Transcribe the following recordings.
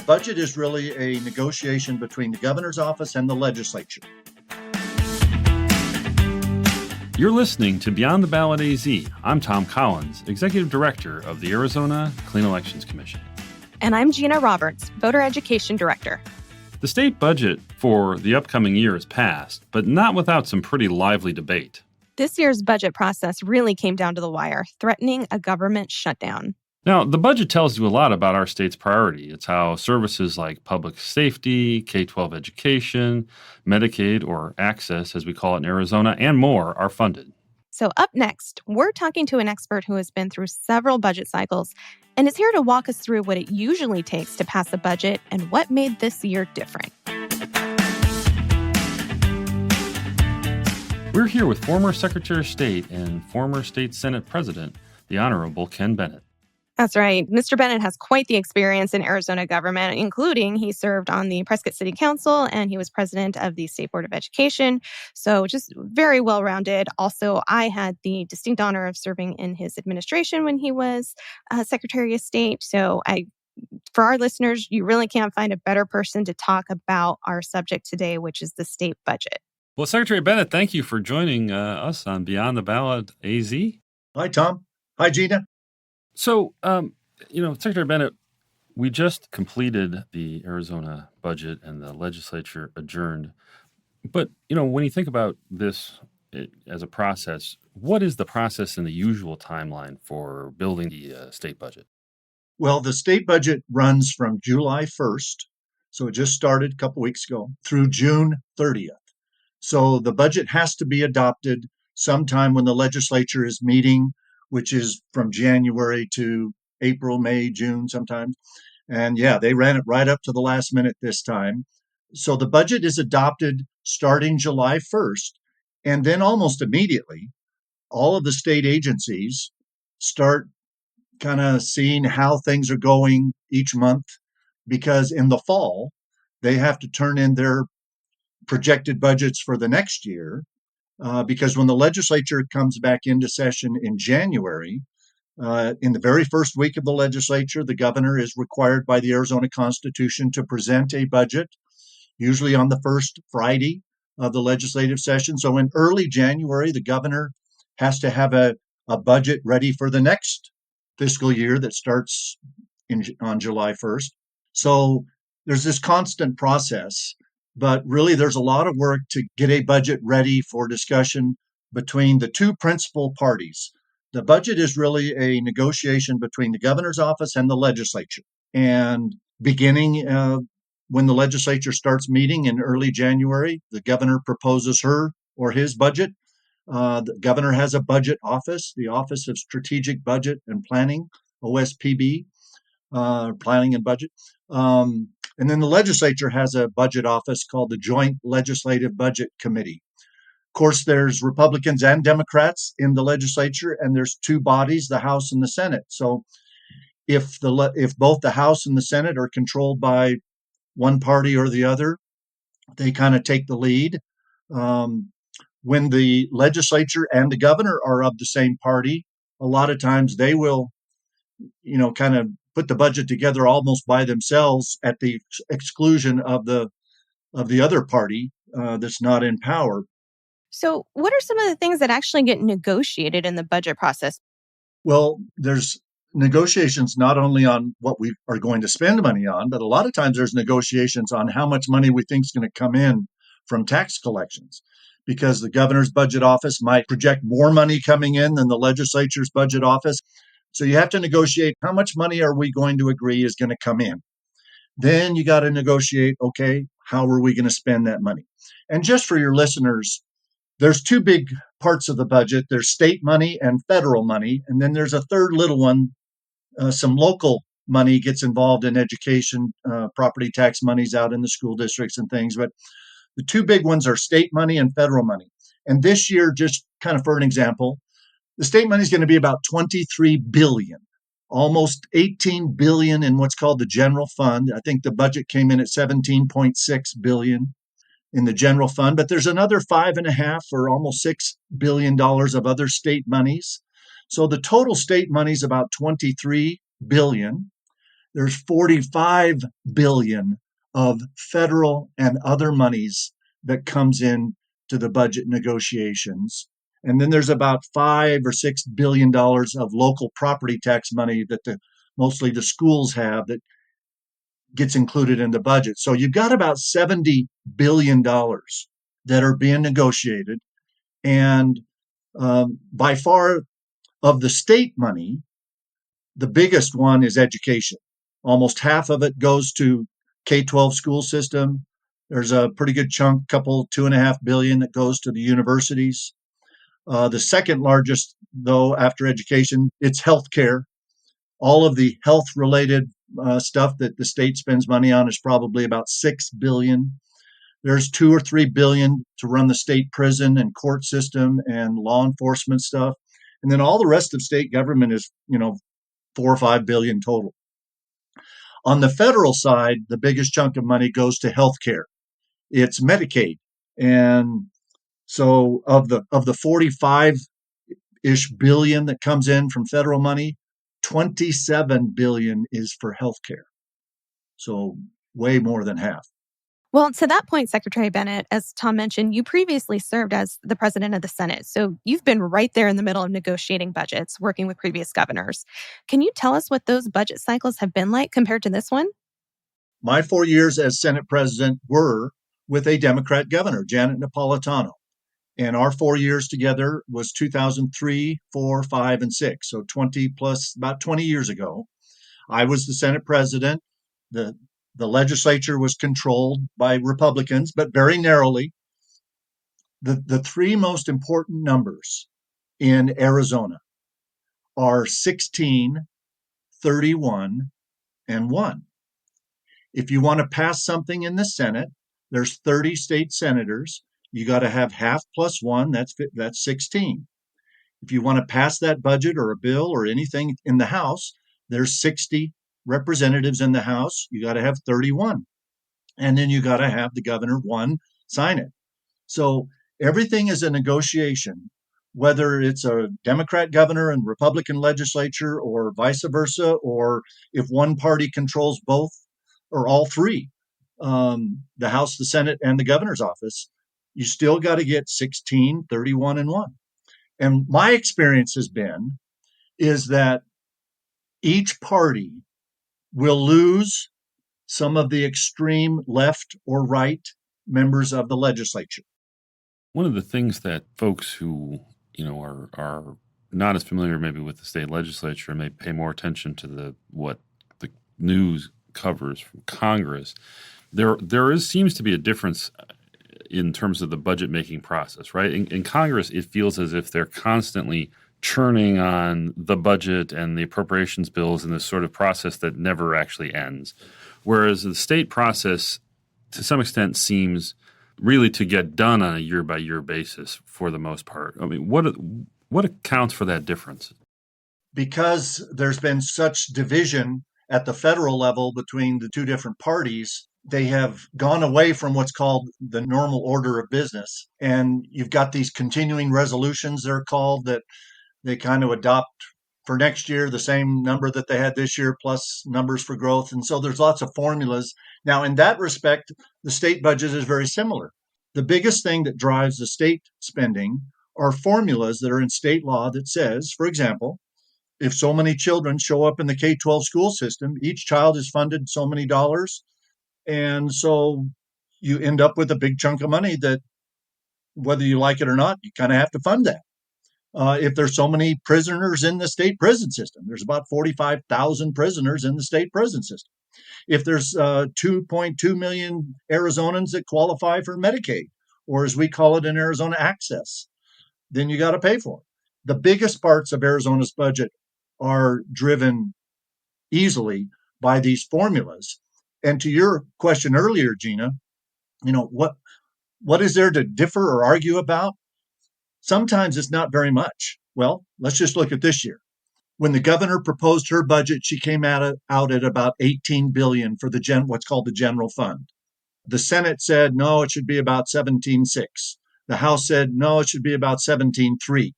budget is really a negotiation between the governor's office and the legislature. You're listening to Beyond the Ballot AZ. I'm Tom Collins, Executive Director of the Arizona Clean Elections Commission. And I'm Gina Roberts, Voter Education Director. The state budget for the upcoming year is passed, but not without some pretty lively debate. This year's budget process really came down to the wire, threatening a government shutdown. Now, the budget tells you a lot about our state's priority. It's how services like public safety, K-12 education, Medicaid, or access, as we call it in Arizona, and more are funded. So up next, we're talking to an expert who has been through several budget cycles and is here to walk us through what it usually takes to pass a budget and what made this year different. We're here with former Secretary of State and former State Senate President, the Honorable Ken Bennett. That's right. Mr. Bennett has quite the experience in Arizona government, including he served on the Prescott City Council and he was president of the State Board of Education. So just very well-rounded. Also, I had the distinct honor of serving in his administration when he was Secretary of State. So for our listeners, you really can't find a better person to talk about our subject today, which is the state budget. Well, Secretary Bennett, thank you for joining us on Beyond the Ballot AZ. Hi, Tom. Hi, Gina. So, Secretary Bennett, we just completed the Arizona budget and the legislature adjourned. But, when you think about this as a process, what is the process and the usual timeline for building the state budget? Well, the state budget runs from July 1st, so it just started a couple weeks ago, through June 30th. So the budget has to be adopted sometime when the legislature is meeting, which is from January to April, May, June sometimes. And yeah, they ran it right up to the last minute this time. So the budget is adopted starting July 1st. And then almost immediately, all of the state agencies start kind of seeing how things are going each month, because in the fall, they have to turn in their projected budgets for the next year. Because when the legislature comes back into session in January, in the very first week of the legislature, the governor is required by the Arizona Constitution to present a budget, usually on the first Friday of the legislative session. So in early January, the governor has to have a budget ready for the next fiscal year that starts on July 1st. So there's this constant process. But really, there's a lot of work to get a budget ready for discussion between the two principal parties. The budget is really a negotiation between the governor's office and the legislature. And beginning when the legislature starts meeting in early January, the governor proposes her or his budget. The governor has a budget office, the Office of Strategic Budget and Planning, OSPB, Planning and Budget. And then the legislature has a budget office called the Joint Legislative Budget Committee. Of course, there's Republicans and Democrats in the legislature, and there's two bodies, the House and the Senate. So if both the House and the Senate are controlled by one party or the other, they kind of take the lead. When the legislature and the governor are of the same party, a lot of times they will, kind of put the budget together almost by themselves at the exclusion of the other party that's not in power. So what are some of the things that actually get negotiated in the budget process? Well, there's negotiations not only on what we are going to spend money on, but a lot of times there's negotiations on how much money we think is going to come in from tax collections, because the governor's budget office might project more money coming in than the legislature's budget office. So you have to negotiate how much money are we going to agree is going to come in. Then you got to negotiate, okay, how are we going to spend that money? And just for your listeners, there's two big parts of the budget. There's state money and federal money. And then there's a third little one. Some local money gets involved in education, property tax monies out in the school districts and things. But the two big ones are state money and federal money. And this year, just kind of for an example, the state money is going to be about $23 billion, almost $18 billion in what's called the general fund. I think the budget came in at $17.6 billion in the general fund, but there's another $5.5 or almost $6 billion of other state monies. So the total state money is about $23 billion. there's 45 billion of federal and other monies that comes in to the budget negotiations. And then there's about $5 or $6 billion of local property tax money that mostly the schools have that gets included in the budget. So you've got about $70 billion that are being negotiated. And by far of the state money, the biggest one is education. Almost half of it goes to K-12 school system. There's a pretty good chunk, couple, $2.5 billion that goes to the universities. The second largest, though, after education, it's healthcare. All of the health-related stuff that the state spends money on is probably about $6 billion. There's $2 or $3 billion to run the state prison and court system and law enforcement stuff. And then all the rest of state government is, $4 or $5 billion total. On the federal side, the biggest chunk of money goes to healthcare. It's Medicaid. And so of the 45-ish billion that comes in from federal money, 27 billion is for healthcare. So way more than half. Well, to that point, Secretary Bennett, as Tom mentioned, you previously served as the president of the Senate. So you've been right there in the middle of negotiating budgets, working with previous governors. Can you tell us what those budget cycles have been like compared to this one? My 4 years as Senate president were with a Democrat governor, Janet Napolitano. And our 4 years together was 2003, 4, 5, and 6. So 20 plus, about 20 years ago. I was the Senate president. The legislature was controlled by Republicans, but very narrowly. The three most important numbers in Arizona are 16, 31, and 1. If you want to pass something in the Senate, there's 30 state senators. You got to have half plus 1, that's 16. If you want to pass that budget or a bill or anything in the House, there's 60 representatives in the House. You got to have 31. And then you got to have the governor, 1, sign it. So everything is a negotiation, whether it's a Democrat governor and Republican legislature or vice versa, or if one party controls both or all three, the House, the Senate, and the governor's office, you still got to get 16, 31, and 1. And my experience has been is that each party will lose some of the extreme left or right members of the legislature. One of the things that folks who, are not as familiar maybe with the state legislature may pay more attention to what the news covers from Congress. There seems to be a difference in terms of the budget making process, right? In Congress, it feels as if they're constantly churning on the budget and the appropriations bills in this sort of process that never actually ends. Whereas the state process, to some extent, seems really to get done on a year-by-year basis for the most part. I mean, what accounts for that difference? Because there's been such division at the federal level between the two different parties, they have gone away from what's called the normal order of business. And you've got these continuing resolutions, they're called, that they kind of adopt for next year the same number that they had this year plus numbers for growth. And so there's lots of formulas. Now, in that respect, the state budget is very similar. The biggest thing that drives the state spending are formulas that are in state law that says, for example, if so many children show up in the K-12 school system, each child is funded so many dollars. And so you end up with a big chunk of money that, whether you like it or not, you kind of have to fund that. If there's so many prisoners in the state prison system, there's about 45,000 prisoners in the state prison system. If there's 2.2 million Arizonans that qualify for Medicaid, or as we call it in Arizona, access, then you got to pay for it. The biggest parts of Arizona's budget are driven easily by these formulas. And to your question earlier, Gina, what is there to differ or argue about? Sometimes it's not very much. Well, let's just look at this year. When the governor proposed her budget, she came out at about $18 billion for what's called the general fund. The Senate said, no, it should be about $17.6. The House said, no, it should be about $17.3.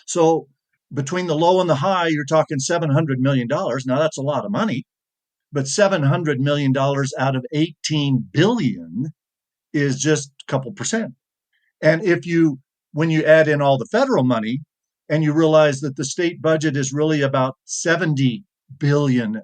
So between the low and the high, you're talking $700 million. Now, that's a lot of money. But $700 million out of $18 billion is just a couple percent. And when you add in all the federal money and you realize that the state budget is really about $70 billion,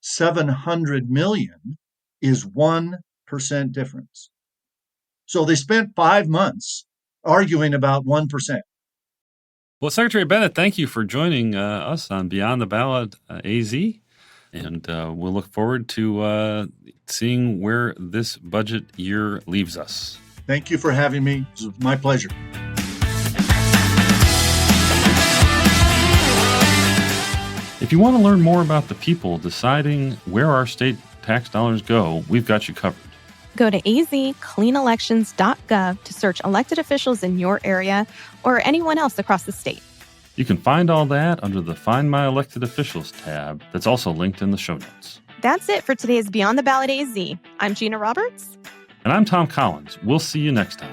700 million is 1% difference. So they spent 5 months arguing about 1%. Well, Secretary Bennett, thank you for joining us on Beyond the Ballot AZ. And we'll look forward to seeing where this budget year leaves us. Thank you for having me. It was my pleasure. If you want to learn more about the people deciding where our state tax dollars go, we've got you covered. Go to azcleanelections.gov to search elected officials in your area or anyone else across the state. You can find all that under the Find My Elected Officials tab that's also linked in the show notes. That's it for today's Beyond the Ballot AZ. I'm Gina Roberts. And I'm Tom Collins. We'll see you next time.